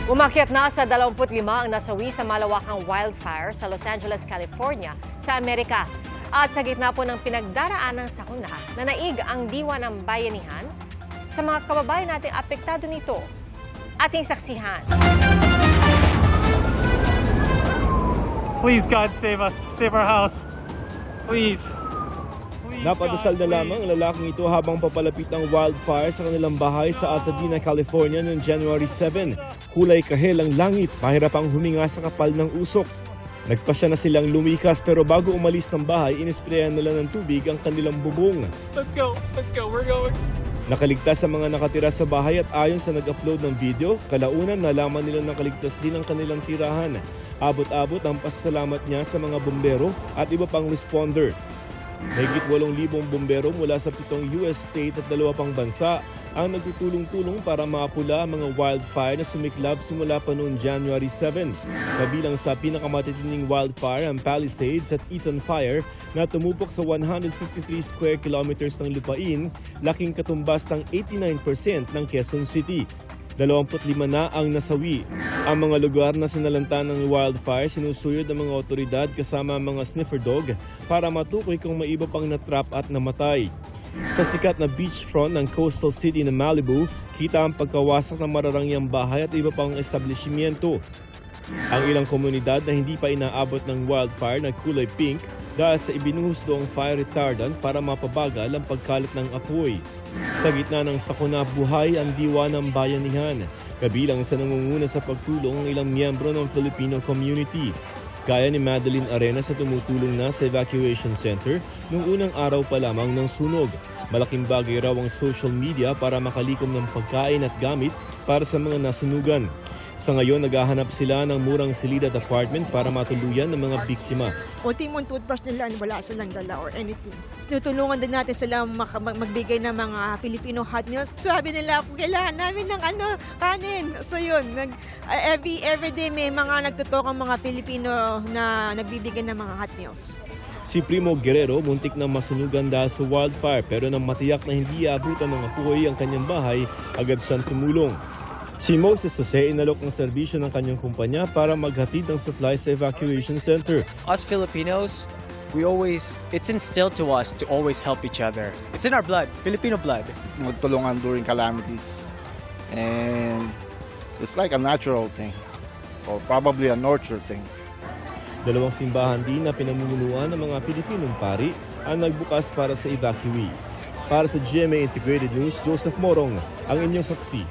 Umakyat na sa 25 ang nasawi sa malawakang wildfire sa Los Angeles, California sa Amerika. At sa gitna po ng pinagdaraanang sakuna, nanaig ang diwa ng bayanihan sa mga kababayan nating apektado nito. Ating saksihan. Please, God, save us. Save our house. Please. Napadasal na lamang ang lalaking ito habang papalapit ang wildfire sa kanilang bahay sa Altadena, California noong January 7. Kulay kahel ang langit, mahirap ang huminga sa kapal ng usok. Nagpasya na silang lumikas pero bago umalis ng bahay, inisprayan nila ng tubig ang kanilang bubong. Let's go, we're going. Nakaligtas sa mga nakatira sa bahay at ayon sa nag-upload ng video, kalaunan nalaman nila nakaligtas din ang kanilang tirahan. Abot-abot ang pasasalamat niya sa mga bumbero at iba pang responder. Mahigit 8,000 bumbero mula sa 7 US state at 2 pang bansa ang nagtutulong-tulong para maapula ang mga wildfire na sumiklab simula pa noong January 7. Kabilang sa pinakamatitinding wildfire ang Palisades at Eaton Fire na tumupok sa 153 square kilometers ng lupain, laking katumbas ng 89% ng Quezon City. 25 na ang nasawi. Ang mga lugar na sinalanta ng wildfire sinusuyod ng mga otoridad kasama ang mga sniffer dog para matukoy kung may iba pang natrap at namatay. Sa sikat na beachfront ng coastal city ng Malibu, kita ang pagkawasak ng mararangyang bahay at iba pang establishmento. Ang ilang komunidad na hindi pa inaabot ng wildfire na kulay pink dahil sa ibinuhos doong fire retardant para mapabagal ang pagkalat ng apoy. Sa gitna ng sakuna, buhay ang diwa ng bayanihan. Kabilang sa nangunguna sa pagtulong ang ilang miyembro ng Filipino community. Gaya ni Madeline Arenas na tumutulong na sa evacuation center noong unang araw pa lamang ng sunog. Malaking bagay raw ang social media para makalikom ng pagkain at gamit para sa mga nasunugan. Sa ngayon, naghahanap sila ng murang silid at apartment para matuluyan ng mga biktima. Ultimong toothbrush nila, wala silang dala or anything. Tutulungan din natin sila magbigay ng mga Filipino hot meals. Sabi nila, kailangan namin ng kanin. So yun, every day may mga nagtutok ang mga Filipino na nagbibigay ng mga hot meals. Si Primo Guerrero muntik na masunugan dahil sa wildfire pero nang matiyak na hindi aabutan ng apoy ang kanyang bahay, agad siyang tumulong. Si Moses Jose inalok ng serbisyo ng kanyang kumpanya para maghatid ng supply sa evacuation center. Us Filipinos, it's instilled to us to always help each other. It's in our blood, Filipino blood. Magtulungan during calamities. And it's like a natural thing, or probably a nurture thing. 2 simbahan din na pinamumunuan ng mga Pilipinong pari ang nagbukas para sa evacuees. Para sa GMA Integrated News, Joseph Morong, ang inyong saksi.